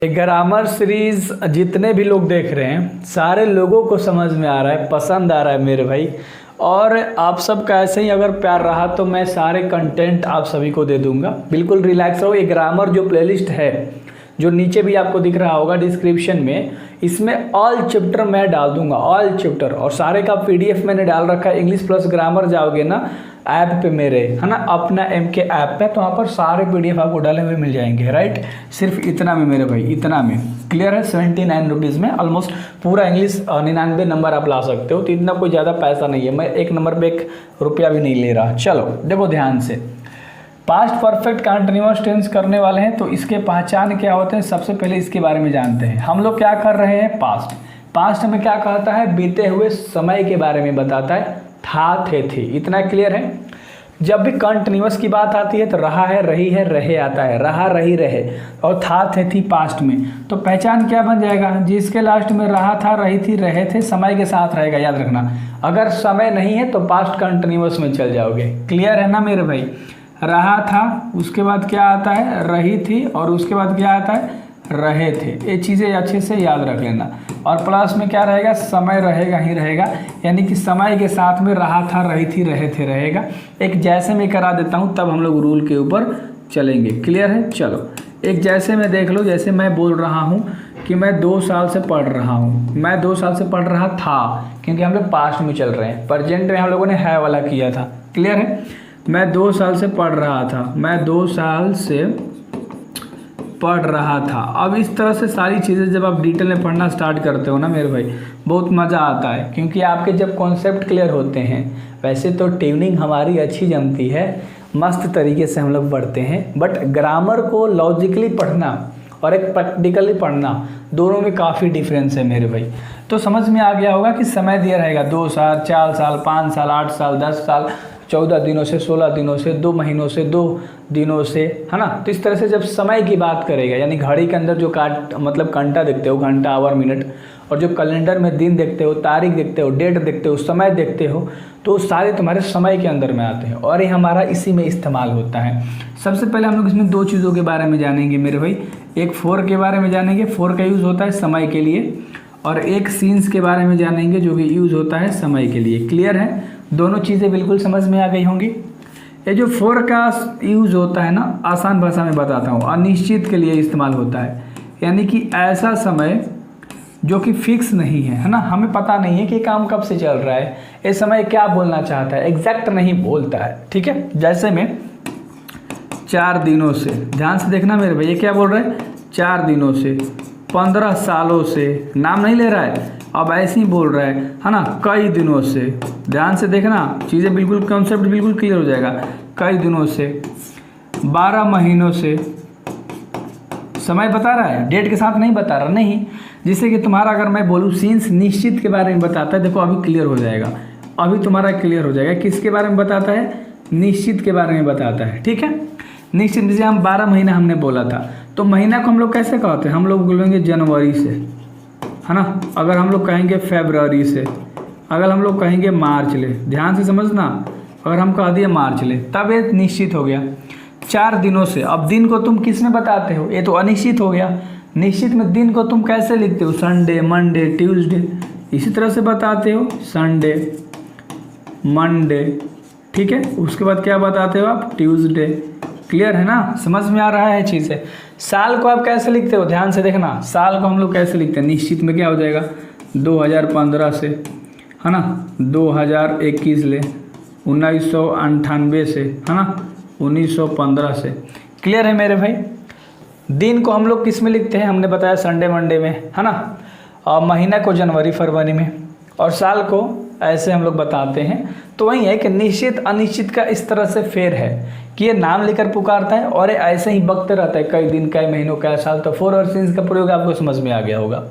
Grammar series जितने भी लोग देख रहे हैं सारे लोगों को समझ में आ रहा है, पसंद आ रहा है मेरे भाई। और आप सबका ऐसे ही अगर प्यार रहा तो मैं सारे कंटेंट आप सभी को दे दूंगा। बिल्कुल रिलैक्स रहो। ये ग्रामर जो प्लेलिस्ट है जो नीचे भी आपको दिख रहा होगा डिस्क्रिप्शन में, इसमें ऑल चैप्टर मैं डाल दूंगा, ऑल चैप्टर। और सारे का पीडीएफ मैंने डाल रखा है। इंग्लिश प्लस ग्रामर जाओगे ना ऐप पे मेरे, है ना, अपना MK ऐप पे, तो वहाँ पर सारे पीडीएफ आपको डाले हुए मिल जाएंगे। राइट, सिर्फ इतना में मेरे भाई, इतना में क्लियर है। 79 रुपीज़ में ऑलमोस्ट पूरा इंग्लिश 99 नंबर आप ला सकते हो। तो इतना कोई ज़्यादा पैसा नहीं है, मैं एक नंबर पे 1 रुपया भी नहीं ले रहा। चलो देखो ध्यान से, पास्ट परफेक्ट कंटिन्यूअस टेंस करने वाले हैं तो इसके पहचान क्या होते हैं, सबसे पहले इसके बारे में जानते हैं। हम लोग क्या कर रहे हैं, पास्ट में क्या कहता है, बीते हुए समय के बारे में बताता है, था थे थी। इतना क्लियर है। जब भी कंटिन्यूअस की बात आती है तो रहा है, रही है, रहे आता है, रहा, रही, रहे, और था थे थी पास्ट में। तो पहचान क्या बन जाएगा, जिसके लास्ट में रहा था, रही थी, रहे थे, समय के साथ रहेगा। याद रखना, अगर समय नहीं है तो पास्ट कंटिन्यूअस में चल जाओगे। क्लियर है ना मेरे भाई। रहा था, उसके बाद क्या आता है, रही थी, और उसके बाद क्या आता है, रहे थे। ये चीज़ें अच्छे से याद रख लेना। और प्लस में क्या रहेगा, समय रहेगा ही रहेगा, यानी कि समय के साथ में रहा था, रही थी, रहे थे रहेगा। एक जैसे मैं करा देता हूँ तब हम लोग रूल के ऊपर चलेंगे। क्लियर है। चलो एक जैसे में देख लो। जैसे मैं बोल रहा हूँ कि मैं 2 साल से पढ़ रहा हूँ, मैं 2 साल से पढ़ रहा था, क्योंकि हम लोग पास्ट में चल रहे हैं। प्रेजेंट में हम लोगों ने है वाला किया था। क्लियर है। मैं 2 साल से पढ़ रहा था, मैं 2 साल से पढ़ रहा था। अब इस तरह से सारी चीज़ें जब आप डिटेल में पढ़ना स्टार्ट करते हो ना मेरे भाई, बहुत मज़ा आता है, क्योंकि आपके जब कॉन्सेप्ट क्लियर होते हैं। वैसे तो ट्यूनिंग हमारी अच्छी जमती है, मस्त तरीके से हम लोग पढ़ते हैं, बट ग्रामर को लॉजिकली पढ़ना और एक प्रैक्टिकली पढ़ना, दोनों में काफ़ी डिफरेंस है मेरे भाई। तो समझ में आ गया होगा कि समय दिया रहेगा 2 साल, 4 साल, 5 साल, 8 साल, 10 साल, 14 दिनों से, 16 दिनों से, 2 महीनों से, 2 दिनों से, है ना। तो इस तरह से जब समय की बात करेगा, यानी घड़ी के अंदर जो मतलब घंटा देखते हो, घंटा, आवर, मिनट, और जो कैलेंडर में दिन देखते हो, तारीख देखते हो, डेट देखते हो, समय देखते हो, तो सारे तुम्हारे समय के अंदर में आते हैं और ये हमारा इसी में इस्तेमाल होता है। सबसे पहले हम लोग इसमें 2 चीज़ों के बारे में जानेंगे मेरे भाई। एक फॉर के बारे में जानेंगे, फॉर का यूज़ होता है समय के लिए, और एक सीन्स के बारे में जानेंगे जो कि यूज़ होता है समय के लिए। क्लियर है। दोनों चीज़ें बिल्कुल समझ में आ गई होंगी। ये जो फॉर का यूज़ होता है ना, आसान भाषा में बताता हूँ, अनिश्चित के लिए इस्तेमाल होता है। यानी कि ऐसा समय जो कि फिक्स नहीं है ना, हमें पता नहीं है कि काम कब से चल रहा है, ये समय क्या बोलना चाहता है, एग्जैक्ट नहीं बोलता है। ठीक है। जैसे में 4 दिनों से, ध्यान से देखना मेरे भाई, ये क्या बोल रहे हैं, 4 दिनों से, 15 सालों से, नाम नहीं ले रहा है, अब ऐसे ही बोल रहा है ना, कई दिनों से। ध्यान से देखना, चीज़ें बिल्कुल, कॉन्सेप्ट बिल्कुल क्लियर हो जाएगा। कई दिनों से, 12 महीनों से, समय बता रहा है, डेट के साथ नहीं बता रहा, नहीं। जिससे कि तुम्हारा अगर मैं बोलूँ सीन्स निश्चित के बारे में बताता है, देखो अभी क्लियर हो जाएगा, अभी तुम्हारा क्लियर हो जाएगा। किसके बारे में बताता है, निश्चित के बारे में बताता है। ठीक है। निश्चित, जैसे हम 12 महीना हमने बोला था, तो महीना को हम लोग कैसे कहते हैं, हम लोग बोलेंगे जनवरी से, है ना। अगर हम लोग कहेंगे फरवरी से, अगर हम लोग कहेंगे मार्च ले, ध्यान से समझना, अगर हम कह दिए मार्च ले, तब ये निश्चित हो गया। 4 दिनों से, अब दिन को तुम किस में बताते हो, ये तो अनिश्चित हो गया। निश्चित में दिन को तुम कैसे लिखते हो, संडे, मंडे, ट्यूसडे, इसी तरह से बताते हो, संडे, मंडे। ठीक है। उसके बाद क्या बताते हो आप, ट्यूसडे। क्लियर है ना, समझ में आ रहा है चीज़ें। साल को आप कैसे लिखते हो, ध्यान से देखना, साल को हम लोग कैसे लिखते हैं, निश्चित में क्या हो जाएगा, 2015 से, है ना, 2021 ले, 1998 से, है ना, 1915 से। क्लियर है मेरे भाई। दिन को हम लोग किस में लिखते हैं, हमने बताया संडे, मंडे में, है ना, और महीना को जनवरी, फरवरी में, और साल को ऐसे हम लोग बताते हैं। तो वही है कि निश्चित अनिश्चित का इस तरह से फेर है कि ये नाम लेकर पुकारता है और ये ऐसे ही बकते रहता है, कई दिन, कई महीनों, कई साल। तो फॉर और सिंस का प्रयोग आपको समझ में आ गया होगा।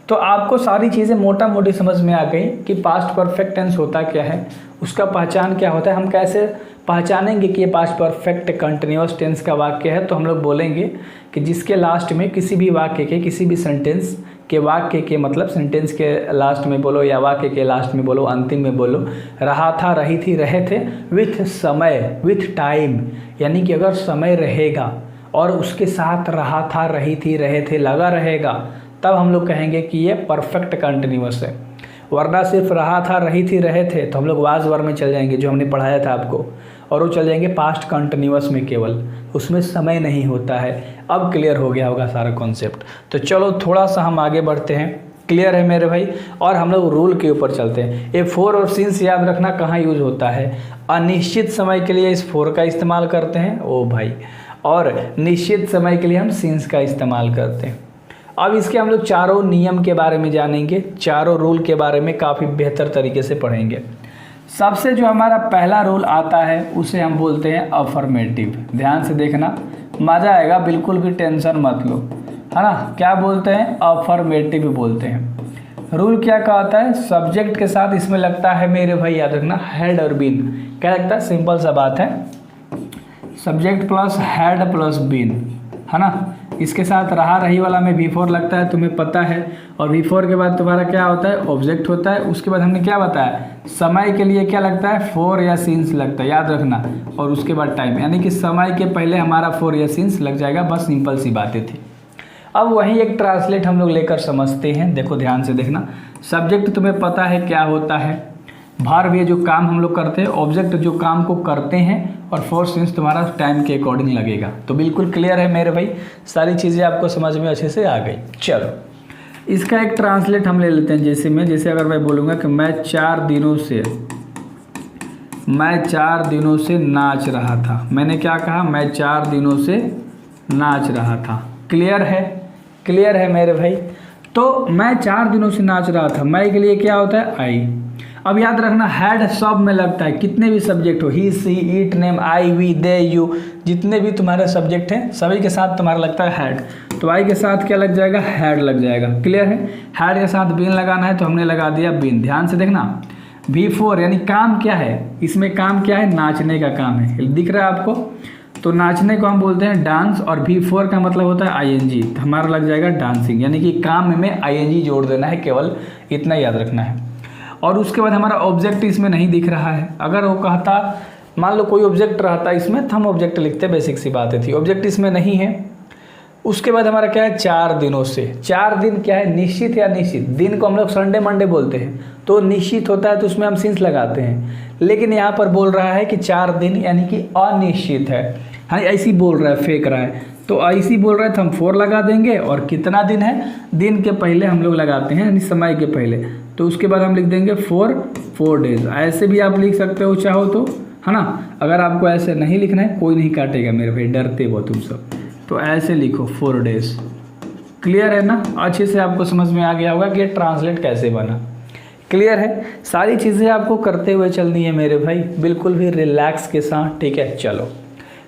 तो आपको सारी चीज़ें मोटा मोटी समझ में आ गई कि पास्ट परफेक्ट टेंस होता क्या है, उसका पहचान क्या होता है, हम कैसे पहचानेंगे कि ये पास्ट परफेक्ट कंटिन्यूअस टेंस का वाक्य है। तो हम लोग बोलेंगे कि जिसके लास्ट में किसी भी वाक्य के, किसी भी सेंटेंस के, वाक्य के मतलब सेंटेंस के लास्ट में बोलो या वाक्य के लास्ट में बोलो, अंतिम में बोलो, रहा था, रही थी, रहे थे, विथ समय, विथ टाइम, यानी कि अगर समय रहेगा और उसके साथ रहा था, रही थी, रहे थे, लगा रहेगा, तब हम लोग कहेंगे कि ये परफेक्ट कंटिन्यूअस है। वरना सिर्फ रहा था, रही थी, रहे थे तो हम लोग वाज वर्ब में चल जाएंगे जो हमने पढ़ाया था आपको, और वो चल जाएंगे पास्ट कंटिन्यूअस में, केवल उसमें समय नहीं होता है। अब क्लियर हो गया होगा सारा कॉन्सेप्ट। तो चलो थोड़ा सा हम आगे बढ़ते हैं, क्लियर है मेरे भाई, और हम लोग रूल के ऊपर चलते हैं। ये फोर और सिंस याद रखना कहाँ यूज होता है, अनिश्चित समय के लिए इस फोर का इस्तेमाल करते हैं ओ भाई, और निश्चित समय के लिए हम सिंस का इस्तेमाल करते हैं। अब इसके हम लोग चारों नियम के बारे में जानेंगे, चारों रूल के बारे में काफ़ी बेहतर तरीके से पढ़ेंगे। सबसे जो हमारा पहला रूल आता है उसे हम बोलते हैं अफर्मेटिव। ध्यान से देखना, मज़ा आएगा, बिल्कुल भी टेंशन मत लो, है ना। क्या बोलते हैं, अफर्मेटिव बोलते हैं। रूल क्या कहता है, सब्जेक्ट के साथ इसमें लगता है मेरे भाई, याद रखना, हैड और बीन। क्या लगता है, सिंपल सा बात है, subject plus had plus been, है ना। इसके साथ रहा रही वाला में V4 लगता है, तुम्हें पता है, और V4 के बाद तुम्हारा क्या होता है, ऑब्जेक्ट होता है। उसके बाद हमने क्या बताया, समय के लिए क्या लगता है, फोर या सिंस लगता है, याद रखना, और उसके बाद टाइम, यानी कि समय के पहले हमारा फोर या सिंस लग जाएगा, बस सिंपल सी बातें थी। अब वही एक ट्रांसलेट हम लोग लेकर समझते हैं। देखो ध्यान से देखना, सब्जेक्ट तुम्हें पता है क्या होता है, भार्ब ये जो काम हम लोग करते हैं, ऑब्जेक्ट जो काम को करते हैं, और फोर सिंस तुम्हारा टाइम के अकॉर्डिंग लगेगा। तो बिल्कुल क्लियर है मेरे भाई, सारी चीज़ें आपको समझ में अच्छे से आ गई। चलो इसका एक ट्रांसलेट हम ले लेते हैं। जैसे अगर मैं बोलूँगा कि मैं 4 दिनों से नाच रहा था। मैंने क्या कहा, मैं 4 दिनों से नाच रहा था। क्लियर है मेरे भाई। तो मैं 4 दिनों से नाच रहा था, मैं के लिए क्या होता है, आई। अब याद रखना, हैड सब में लगता है, कितने भी सब्जेक्ट हो, he, she, it, name, I, we, they, you, जितने भी तुम्हारे सब्जेक्ट हैं सभी के साथ तुम्हारा लगता है हैड। तो आई के साथ क्या लग जाएगा, हैड लग जाएगा। क्लियर है। हैड के साथ बीन लगाना है तो हमने लगा दिया बीन। ध्यान से देखना, V4 यानी काम क्या है, इसमें काम क्या है, नाचने का काम है, दिख रहा है आपको। तो नाचने को हम बोलते हैं डांस, और V4 का मतलब होता है ING, तो हमारा लग जाएगा डांसिंग, यानी कि काम में ING जोड़ देना है, केवल इतना याद रखना है। और उसके बाद हमारा ऑब्जेक्ट इसमें नहीं दिख रहा है। अगर वो कहता, मान लो कोई ऑब्जेक्ट रहता इसमें, तो हम ऑब्जेक्ट लिखते, बेसिक सी बातें थी। ऑब्जेक्ट इसमें नहीं है। उसके बाद हमारा क्या है, 4 दिनों से। 4 दिन क्या है, निश्चित या निश्चित। दिन को हम लोग संडे मंडे बोलते हैं, तो निश्चित होता है तो उसमें हम सिंस लगाते हैं। लेकिन यहाँ पर बोल रहा है कि 4 दिन यानी कि अनिश्चित है, हाँ ऐसी बोल रहा है, फेंक रहा है, तो ऐसी बोल रहा है तो हम 4 लगा देंगे। और कितना दिन है, दिन के पहले हम लोग लगाते हैं, यानी समय के पहले, तो उसके बाद हम लिख देंगे 4 डेज। ऐसे भी आप लिख सकते हो चाहो तो, है ना। अगर आपको ऐसे नहीं लिखना है, कोई नहीं काटेगा मेरे भाई, डरते हो तुम सब, तो ऐसे लिखो 4 डेज। क्लियर है ना, अच्छे से आपको समझ में आ गया होगा कि ट्रांसलेट कैसे बना। क्लियर है, सारी चीज़ें आपको करते हुए चलनी है मेरे भाई, बिल्कुल भी रिलैक्स के साथ, ठीक है। चलो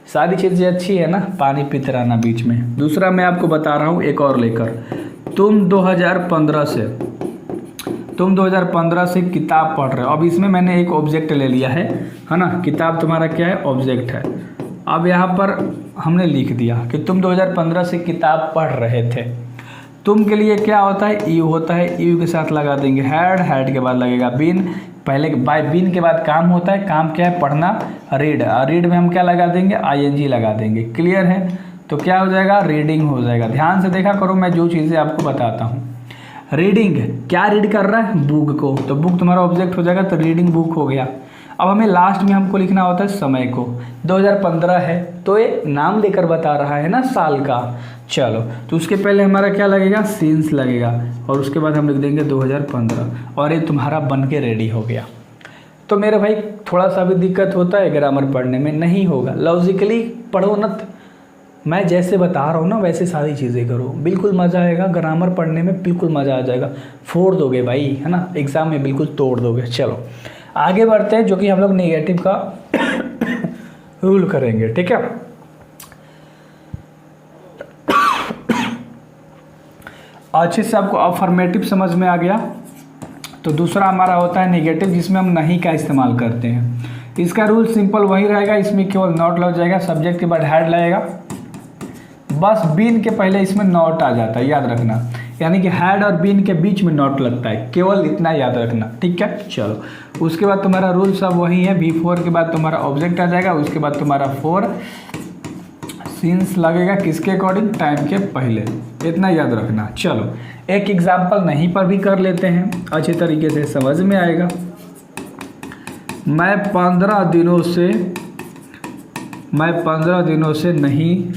सारी चीज़ें अच्छी है ना, पानी पीते रहना बीच में। दूसरा मैं आपको बता रहा हूँ एक और लेकर, तुम 2015 से किताब पढ़ रहे हो। अब इसमें मैंने एक ऑब्जेक्ट ले लिया है ना, किताब तुम्हारा क्या है, ऑब्जेक्ट है। अब यहाँ पर हमने लिख दिया कि तुम 2015 से किताब पढ़ रहे थे। तुम के लिए क्या होता है, यू होता है, यू के साथ लगा देंगे हैड, हैड के बाद लगेगा बीन, पहले बाय बीन के बाद काम होता है, काम क्या है, पढ़ना, रीड, रीड में हम क्या लगा देंगे, ING लगा देंगे। क्लियर है, तो क्या हो जाएगा, रीडिंग हो जाएगा। ध्यान से देखा करो, मैं जो चीज़ें आपको बताता हूँ। रीडिंग, क्या रीड कर रहा है, बुक को, तो बुक तुम्हारा ऑब्जेक्ट हो जाएगा, तो रीडिंग बुक हो गया। अब हमें लास्ट में हमको लिखना होता है समय को, 2015 है तो ये नाम लेकर बता रहा है ना, साल का। चलो तो उसके पहले हमारा क्या लगेगा, सिंस लगेगा, और उसके बाद हम लिख देंगे 2015, और ये तुम्हारा बन के रेडी हो गया। तो मेरे भाई थोड़ा सा भी दिक्कत होता है ग्रामर पढ़ने में, नहीं होगा, लॉजिकली पढ़ो न, मैं जैसे बता रहा हूँ ना वैसे सारी चीज़ें करो, बिल्कुल मज़ा आएगा। ग्रामर पढ़ने में बिल्कुल मज़ा आ जाएगा, फोड़ दोगे भाई, है ना, एग्ज़ाम में बिल्कुल तोड़ दोगे। चलो आगे बढ़ते हैं, जो कि हम लोग नेगेटिव का रूल करेंगे, ठीक है। अच्छे से आपको अफर्मेटिव समझ में आ गया। तो दूसरा हमारा होता है नेगेटिव, जिसमें हम नहीं का इस्तेमाल करते हैं। इसका रूल सिंपल वही रहेगा, इसमें केवल नॉट लग जाएगा, सब्जेक्ट के बाद हैड लगेगा, बस बीन के पहले इसमें नॉट आ जाता है, याद रखना। यानी कि हैड और बीन के बीच में नॉट लगता है, केवल इतना याद रखना, ठीक है। चलो उसके बाद तुम्हारा रूल सब वही है, V4 के बाद तुम्हारा ऑब्जेक्ट आ जाएगा, उसके बाद तुम्हारा 4 सिंस लगेगा किसके अकॉर्डिंग, टाइम के पहले, इतना याद रखना। चलो एक एग्जाम्पल नहीं पर भी कर लेते हैं, अच्छे तरीके से समझ में आएगा। मैं 15 दिनों से नहीं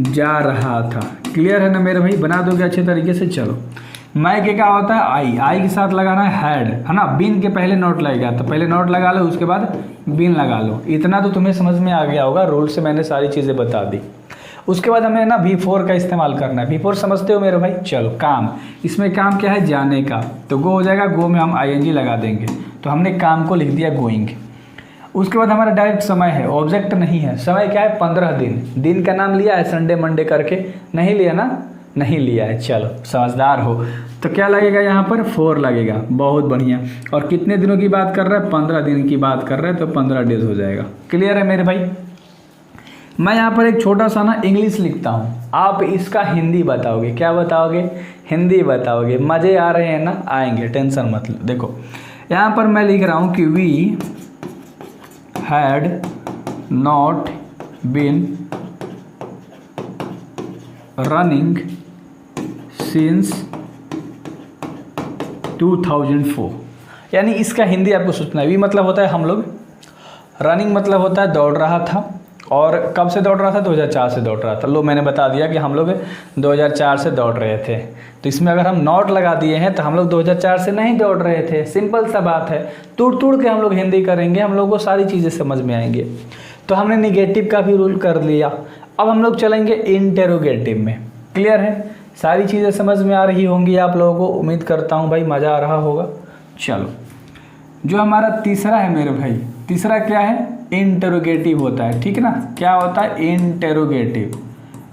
जा रहा था। क्लियर है ना मेरे भाई, बना दोगे अच्छे तरीके से। चलो मैं के क्या होता है, आई के साथ लगाना है हैड, है ना, बिन के पहले नोट लगेगा, तो पहले नोट लगा लो, उसके बाद बिन लगा लो। इतना तो तुम्हें समझ में आ गया होगा, रूल से मैंने सारी चीज़ें बता दी। उसके बाद हमें ना V4 का इस्तेमाल करना है। V4 समझते हो मेरे भाई। चलो काम, इसमें काम क्या है, जाने का, तो गो हो जाएगा, गो में हम ING लगा देंगे, तो हमने काम को लिख दिया गोइंग। उसके बाद हमारा डायरेक्ट समय है, ऑब्जेक्ट नहीं है। समय क्या है, 15 दिन। दिन का नाम लिया है संडे मंडे करके, नहीं लिया ना, नहीं लिया है। चलो समझदार हो, तो क्या लगेगा यहाँ पर, 4 लगेगा। बहुत बढ़िया। और कितने दिनों की बात कर रहा है, 15 दिन की बात कर रहे हैं, तो 15 डेज हो जाएगा। क्लियर है मेरे भाई। मैं यहाँ पर एक छोटा सा ना इंग्लिश लिखता हूँ, आप इसका हिंदी बताओगे। क्या बताओगे, हिंदी बताओगे। मज़े आ रहे हैं ना, आएंगे, टेंशन मत लो। देखो यहाँ पर मैं लिख रहा हूँ कि we had not been running since 2004। यानी इसका हिंदी आपको सोचना है। वी मतलब होता है हम लोग, रनिंग मतलब होता है दौड़ रहा था, और कब से दौड़ रहा था, 2004 से दौड़ रहा था। लो मैंने बता दिया कि हम लोग 2004 से दौड़ रहे थे, तो इसमें अगर हम नॉट लगा दिए हैं तो हम लोग 2004 से नहीं दौड़ रहे थे। सिंपल सा बात है, तोड़ तोड़ के हम लोग हिंदी करेंगे, हम लोग को सारी चीज़ें समझ में आएंगे। तो हमने निगेटिव का भी रूल कर लिया। अब हम लोग चलेंगे इंटेरोगेटिव में। क्लियर है, सारी चीज़ें समझ में आ रही होंगी आप लोगों को, उम्मीद करता हूँ भाई मज़ा आ रहा होगा। चलो जो हमारा तीसरा है मेरे भाई, तीसरा क्या है, इंटेरोगेटिव होता है, ठीक ना। क्या होता है, इंटेरोगेटिव।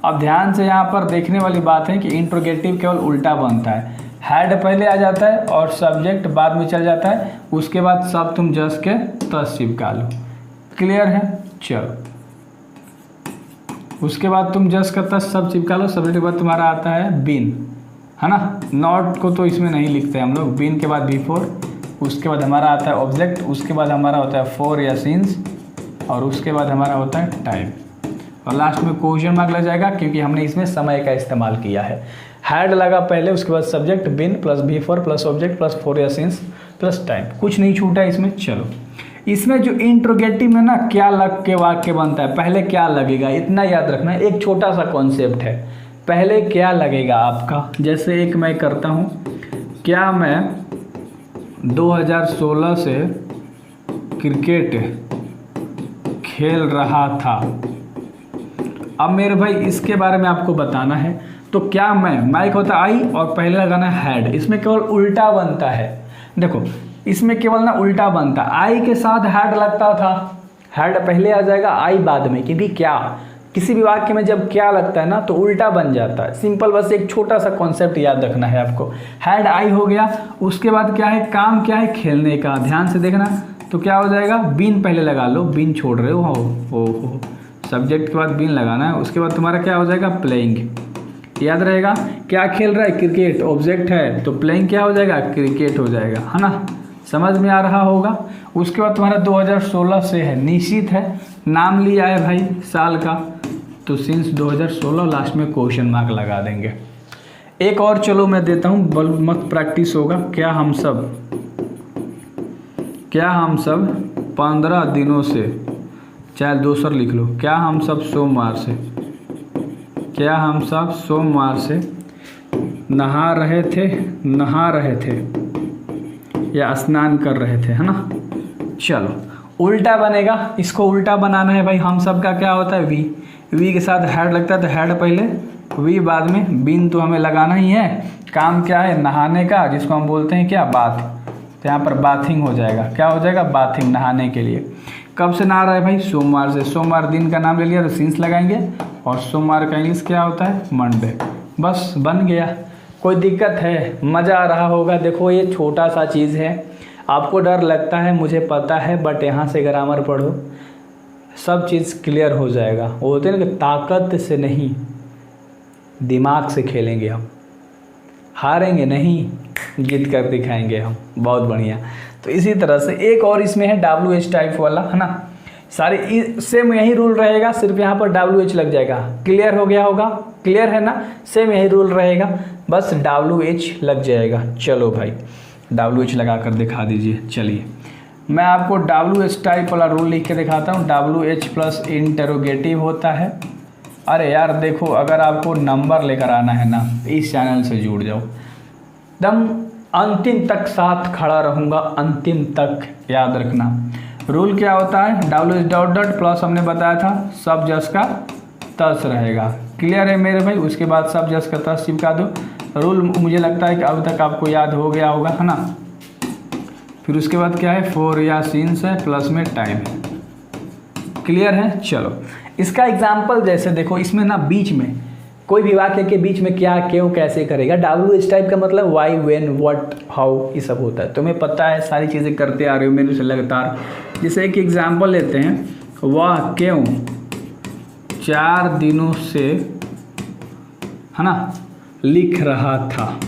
अब ध्यान से यहाँ पर देखने वाली बात है कि इंटेरोगेटिव केवल उल्टा बनता है, हैड पहले आ जाता है और सब्जेक्ट बाद में चल जाता है, उसके बाद सब तुम जस के तस चिपका लो। क्लियर है। चलो उसके बाद तुम जस का तस सब चिपका लो, सब्जेक्ट के बाद तुम्हारा आता है बिन, है ना। नॉट को तो इसमें नहीं लिखते हम लोग। बिन के बाद V4, उसके बाद हमारा आता है ऑब्जेक्ट, उसके बाद हमारा होता है फॉर या सिंस, और उसके बाद हमारा होता है टाइम, और लास्ट में क्वेश्चन मार्क लग जाएगा क्योंकि हमने इसमें समय का इस्तेमाल किया है। हैड लगा पहले, उसके बाद subject been plus V4 plus object plus for या सिंस प्लस टाइम, कुछ नहीं छूटा इसमें। चलो इसमें जो इंट्रोगेटिव में ना क्या लग के वाक्य बनता है, पहले क्या लगेगा, इतना याद रखना है। एक छोटा सा कॉन्सेप्ट है, पहले क्या लगेगा आपका। जैसे एक मैं करता हूँ, क्या मैं 2016 से क्रिकेट खेल रहा था। अब मेरे भाई इसके बारे में आपको बताना है, तो क्या मैं होता है आई और पहले लगाना है हैड। इसमें केवल उल्टा बनता है, देखो इसमें केवल ना उल्टा बनता, आई के साथ हैड लगता था, हैड पहले आ जाएगा, आई बाद में, क्योंकि क्या, किसी भी वाक्य में जब क्या लगता है ना तो उल्टा बन जाता है। सिंपल, बस एक छोटा सा कॉन्सेप्ट याद रखना है आपको। हैड आई हो गया, उसके बाद क्या है, काम क्या है, खेलने का। ध्यान से देखना, तो क्या हो जाएगा, बिन पहले लगा लो, बिन छोड़ रहे हो सब्जेक्ट के बाद बिन लगाना है। उसके बाद तुम्हारा क्या हो जाएगा, प्लेइंग। याद रहेगा, क्या खेल रहा है, क्रिकेट, ऑब्जेक्ट है, तो प्लेइंग क्या हो जाएगा, क्रिकेट हो जाएगा, है ना। समझ में आ रहा होगा। उसके बाद तुम्हारा 2016 से है, निश्चित है, नाम लिया है भाई साल का, तो सिंस 2016 लास्ट में क्वेश्चन मार्क लगा देंगे। एक और चलो मैं देता हूँ, बल मत प्रैक्टिस होगा। क्या हम सब 15 दिनों से, चाहे दूसर लिख लो, क्या हम सब सोमवार से नहा रहे थे या स्नान कर रहे थे, है ना। चलो उल्टा बनेगा, इसको उल्टा बनाना है भाई। हम सब का क्या होता है, वी के साथ हैड लगता है, तो हैड पहले, वी बाद में, बिन तो हमें लगाना ही है। काम क्या है, नहाने का, जिसको हम बोलते हैं क्या, बाथ, तो यहाँ पर बाथिंग हो जाएगा। क्या हो जाएगा, बाथिंग, नहाने के लिए। कब से नहा रहा है भाई, सोमवार से। सोमवार दिन का नाम ले लिया तो सिंस लगाएंगे, और सोमवार का इंग्लिश क्या होता है, मंडे। बस बन गया। कोई दिक्कत है, मज़ा आ रहा होगा। देखो ये छोटा सा चीज़ है, आपको डर लगता है मुझे पता है, बट यहाँ से ग्रामर पढ़ो, सब चीज़ क्लियर हो जाएगा। वो होते हैं ना कि ताकत से नहीं, दिमाग से खेलेंगे हम, हारेंगे नहीं, जीत कर दिखाएंगे हम। बहुत बढ़िया। तो इसी तरह से एक और इसमें है WH टाइप वाला, है ना। सारी सेम यही रूल रहेगा, सिर्फ यहाँ पर WH लग जाएगा। क्लियर हो गया होगा, क्लियर है ना, सेम यही रूल रहेगा, बस WH लग जाएगा। चलो भाई WH लगा कर दिखा दीजिए। चलिए मैं आपको WH टाइप वाला रूल लिख के दिखाता हूँ। WH प्लस इंटरोगेटिव होता है। अरे यार देखो, अगर आपको नंबर लेकर आना है ना, इस चैनल से जुड़ जाओ, एकदम अंतिम तक साथ खड़ा रहूँगा, अंतिम तक, याद रखना। रूल क्या होता है, WH डॉट डॉट प्लस हमने बताया था सब जस का तस रहेगा। क्लियर है मेरे भाई, उसके बाद सब जस का तस चिपका दो। रूल मुझे लगता है कि अब तक आपको याद हो गया होगा, है ना। फिर उसके बाद क्या है, फोर या सीन्स है, प्लस में टाइम है। क्लियर है। चलो इसका एग्जाम्पल जैसे देखो, इसमें ना बीच में कोई भी वाक्य के बीच में क्या, क्यों, कैसे करेगा। WH टाइप का मतलब वाई, व्हेन, व्हाट, हाउ, ये सब होता है। तुम्हें पता है, सारी चीज़ें करते आ रहे हो मेरे से लगातार। जैसे एक एग्जाम्पल लेते हैं, वह क्यों 4 दिनों से, है ना, लिख रहा था।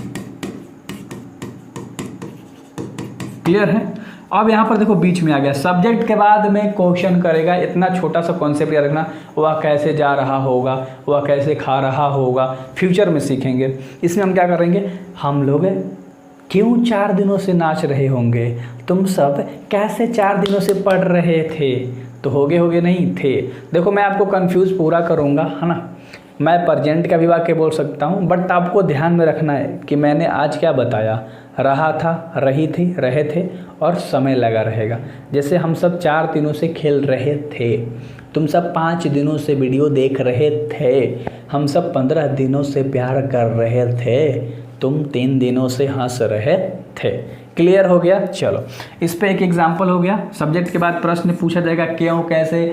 क्लियर है। अब यहाँ पर देखो बीच में आ गया, सब्जेक्ट के बाद में क्वेश्चन करेगा। इतना छोटा सा कॉन्सेप्ट याद रखना, वह कैसे जा रहा होगा, वह कैसे खा रहा होगा, फ्यूचर में सीखेंगे। इसमें हम क्या करेंगे, हम लोग क्यों 4 दिनों से नाच रहे होंगे, तुम सब कैसे 4 दिनों से पढ़ रहे थे, तो होगे नहीं थे। देखो मैं आपको कंफ्यूज पूरा करूँगा, है ना। मैं प्रेजेंट का भी वाक्य बोल सकता हूँ, बट आपको ध्यान में रखना है कि मैंने आज क्या बताया, रहा था, रही थी, रहे थे, और समय लगा रहेगा। जैसे हम सब 4 दिनों से खेल रहे थे, तुम सब 5 दिनों से वीडियो देख रहे थे, हम सब 15 दिनों से प्यार कर रहे थे, तुम 3 दिनों से हंस रहे थे। क्लियर हो गया। चलो इस पे एक एग्जाम्पल हो गया। सब्जेक्ट के बाद प्रश्न पूछा जाएगा, क्यों, कैसे,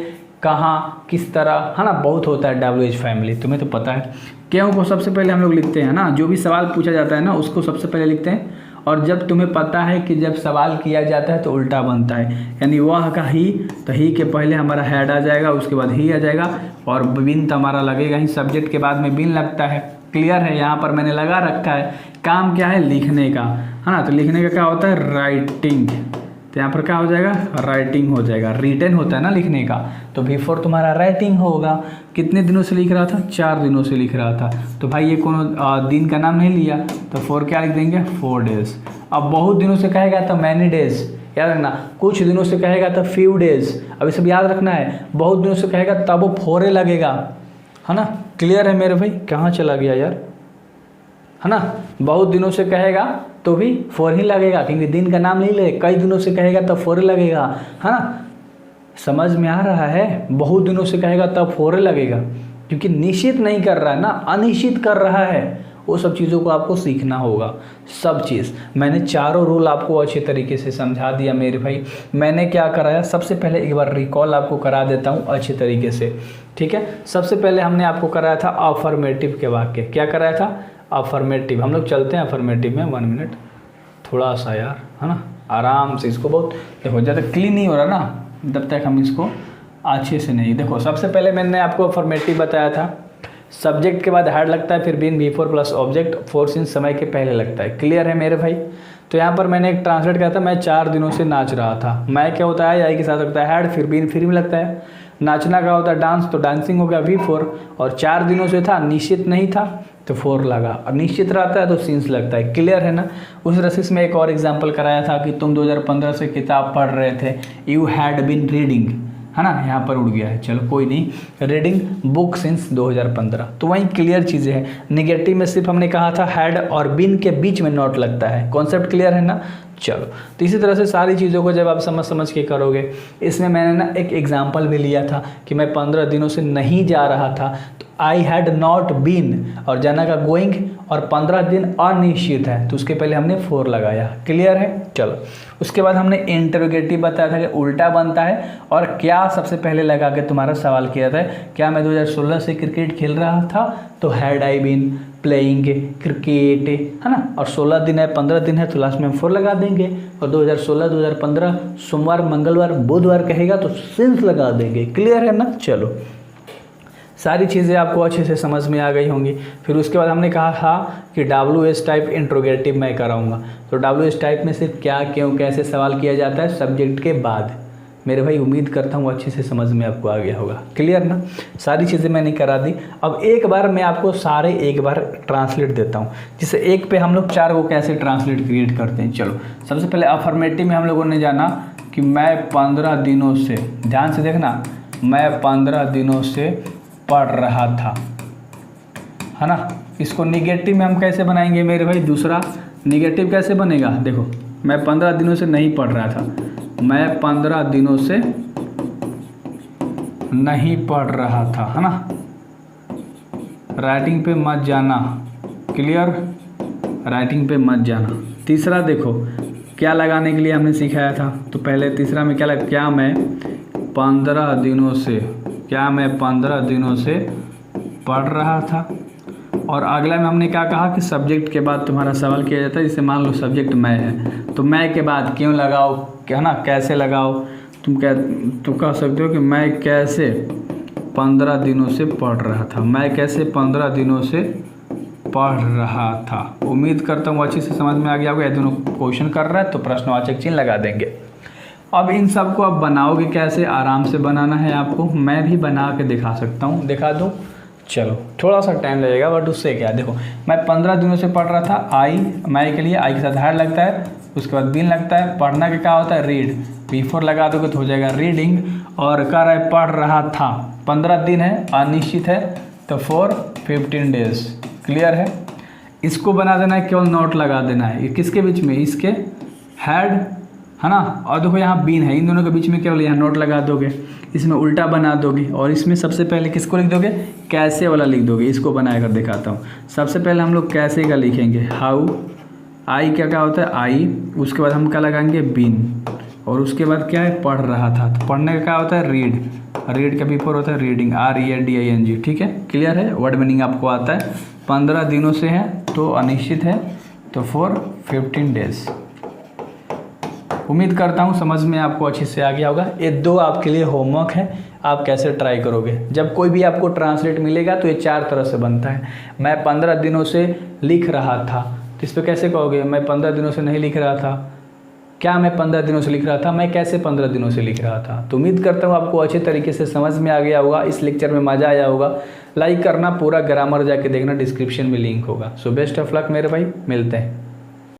कहाँ, किस तरह, है ना। बहुत होता है WH फैमिली, तुम्हें तो पता है। क्यों को सबसे पहले हम लोग लिखते हैं ना, जो भी सवाल पूछा जाता है ना उसको सबसे पहले लिखते हैं। और जब तुम्हें पता है कि जब सवाल किया जाता है तो उल्टा बनता है, यानी वह का ही, तो ही के पहले हमारा हैड आ जाएगा, उसके बाद ही आ जाएगा, और बिन तो हमारा लगेगा ही, सब्जेक्ट के बाद में बिन लगता है। क्लियर है। यहाँ पर मैंने लगा रखा है, काम क्या है, लिखने का, है ना। तो लिखने का क्या होता है, राइटिंग। तो यहाँ पर क्या हो जाएगा, राइटिंग हो जाएगा। रिटन होता है ना लिखने का, तो बिफोर तुम्हारा राइटिंग होगा। कितने दिनों से लिख रहा था, 4 दिनों से लिख रहा था। तो भाई ये कोनो दिन का नाम नहीं लिया, तो 4 क्या लिख देंगे, 4 डेज। अब बहुत दिनों से कहेगा तो मैनी डेज, याद रखना। कुछ दिनों से कहेगा तो फ्यू डेज, अभी सब याद रखना है। बहुत दिनों से कहेगा तब वो 4 लगेगा, है ना। क्लियर है मेरे भाई। कहाँ चला गया यार, है ना। बहुत दिनों से कहेगा तो भी 4 ही लगेगा, क्योंकि दिन का नाम नहीं ले। कई दिनों से कहेगा तब 4 लगेगा, है ना। समझ में आ रहा है। बहुत दिनों से कहेगा तब 4 लगेगा, क्योंकि निश्चित नहीं कर रहा है ना, अनिश्चित कर रहा है। वो सब चीज़ों को आपको सीखना होगा। सब चीज़ मैंने चारों रूल आपको अच्छे तरीके से समझा दिया मेरे भाई। मैंने क्या कराया, सबसे पहले एक बार रिकॉल आपको करा देता हूँ अच्छे तरीके से, ठीक है। सबसे पहले हमने आपको कराया था अफर्मेटिव के वाक्य। क्या कराया था, अफर्मेटिव। हम लोग चलते हैं अफर्मेटिव में, 1 मिनट, थोड़ा सा यार, है ना, आराम से। इसको बहुत देखो, ज़्यादा क्लीन नहीं हो रहा ना जब तक हम इसको अच्छे से नहीं। देखो सबसे पहले मैंने आपको अफर्मेटिव बताया था, सब्जेक्ट के बाद हैड लगता है, फिर been, before plus object, for since समय के पहले लगता है। क्लियर है मेरे भाई। तो यहाँ पर मैंने एक ट्रांसलेट किया था, मैं 4 दिनों से नाच रहा था। मैं क्या होता है, आई के साथ लगता है हैड, फिर बीन, फिर भी लगता है। नाचना का होता है डांस, तो डांसिंग हो गया V4, और 4 दिनों से था, निश्चित नहीं था तो 4 लगा, और निश्चित रहता है तो सीन्स लगता है। क्लियर है ना। उस रसीस में एक और एग्जांपल कराया था कि तुम 2015 से किताब पढ़ रहे थे, यू हैड बीन रीडिंग, है ना। यहाँ पर उड़ गया है, चलो कोई नहीं, रीडिंग बुक सिंस 2015। तो वहीं क्लियर चीज़ें हैं। निगेटिव में सिर्फ हमने कहा था हैड और बीन के बीच में नॉट लगता है। कॉन्सेप्ट क्लियर है ना। चलो तो इसी तरह से सारी चीज़ों को जब आप समझ के करोगे। इसमें मैंने ना एक एग्जांपल भी लिया था कि मैं 15 दिनों से नहीं जा रहा था, तो आई हैड नॉट बीन, और जाना का गोइंग, और 15 दिन अनिश्चित है, तो उसके पहले हमने 4 लगाया। क्लियर है। चलो उसके बाद हमने इंटरोगेटिव बताया था कि उल्टा बनता है, और क्या सबसे पहले लगा के तुम्हारा सवाल किया था, क्या मैं 2016 से क्रिकेट खेल रहा था, तो had I been playing cricket, है ना। और 16 दिन है, 15 दिन है, तो लास्ट में हम 4 लगा देंगे। और 2016, 2015, सोमवार, मंगलवार, बुधवार कहेगा तो सिंस लगा देंगे। क्लियर है ना। चलो सारी चीज़ें आपको अच्छे से समझ में आ गई होंगी। फिर उसके बाद हमने कहा था कि WH टाइप इंट्रोगेटिव मैं कराऊंगा। तो WH टाइप में सिर्फ क्या, क्यों, कैसे सवाल किया जाता है सब्जेक्ट के बाद। मेरे भाई उम्मीद करता हूँ अच्छे से समझ में आपको आ गया होगा। क्लियर ना, सारी चीज़ें मैंने करा दी। अब एक बार मैं आपको सारे एक बार ट्रांसलेट देता हूँ, जिससे एक पे हम लोग 4 को कैसे ट्रांसलेट क्रिएट करते हैं। चलो सबसे पहले अफर्मेटिव में हम लोगों ने जाना कि मैं 15 दिनों से, ध्यान से देखना, मैं 15 दिनों से पढ़ रहा था, है ना। इसको निगेटिव में हम कैसे बनाएंगे मेरे भाई, दूसरा निगेटिव कैसे बनेगा, देखो मैं 15 दिनों से नहीं पढ़ रहा था, मैं 15 दिनों से नहीं पढ़ रहा था, है ना। राइटिंग पे मत जाना, क्लियर, राइटिंग पे मत जाना। तीसरा देखो क्या लगाने के लिए हमने सिखाया था, तो पहले तीसरा में क्या लगा, क्या मैं 15 दिनों से, क्या मैं 15 दिनों से पढ़ रहा था। और अगला में हमने क्या कहा कि सब्जेक्ट के बाद तुम्हारा सवाल किया जाता है, जैसे मान लो सब्जेक्ट मैं है, तो मैं के बाद क्यों लगाओ, क्या ना, कैसे लगाओ, तुम कह सकते हो कि मैं कैसे 15 दिनों से पढ़ रहा था, मैं कैसे 15 दिनों से पढ़ रहा था। उम्मीद करता हूँ अच्छी से समझ में आ गया होगा। ये दोनों क्वेश्चन कर रहा है तो प्रश्नवाचक चिन्ह लगा देंगे। अब इन सब को आप बनाओगे कैसे, आराम से बनाना है आपको, मैं भी बना के दिखा सकता हूँ, दिखा दूँ। चलो थोड़ा सा टाइम लगेगा बट उससे क्या, देखो मैं 15 दिनों से पढ़ रहा था, आई, मैं के लिए आई के साथ हार लगता है, उसके बाद बिन लगता है, पढ़ना के क्या होता है रीड, बिफोर लगा दोगे तो हो जाएगा रीडिंग। और कह रहा है पढ़ रहा था, 15 दिन है, अनिश्चित है, तो फॉर 15 डेज। क्लियर है। इसको बना देना है, केवल नोट लगा देना है, ये किसके बीच में, इसके हैड, है ना, और देखो यहाँ बीन है, इन दोनों के बीच में केवल यहाँ नोट लगा दोगे, इसमें उल्टा बना दोगे, और इसमें सबसे पहले किसको लिख दोगे, कैसे वाला लिख दोगे। इसको बना कर दिखाता हूँ। सबसे पहले हम लोग कैसे का लिखेंगे, हाउ, आई क्या होता है आई, उसके बाद हम क्या लगाएंगे बीन, और उसके बाद क्या है पढ़ रहा था, तो पढ़ने का क्या होता है रीड, रीड का बिफोर होता है रीडिंग, READING। ठीक है, क्लियर है, वर्ड मीनिंग आपको आता है। 15 दिनों से है तो अनिश्चित है, तो फॉर 15 डेज। उम्मीद करता हूँ समझ में आपको अच्छे से आ गया होगा। ये 2 आपके लिए होमवर्क है, आप कैसे ट्राई करोगे। जब कोई भी आपको ट्रांसलेट मिलेगा तो ये 4 तरह से बनता है। मैं 15 दिनों से लिख रहा था, तो इस पर कैसे कहोगे, मैं 15 दिनों से नहीं लिख रहा था, क्या मैं 15 दिनों से लिख रहा था, मैं कैसे 15 दिनों से लिख रहा था। तो उम्मीद करता हूँ आपको अच्छे तरीके से समझ में आ गया होगा, इस लेक्चर में मज़ा आया होगा। लाइक करना, पूरा ग्रामर जाके देखना, डिस्क्रिप्शन में लिंक होगा। सो बेस्ट ऑफ लक मेरे भाई, मिलते हैं।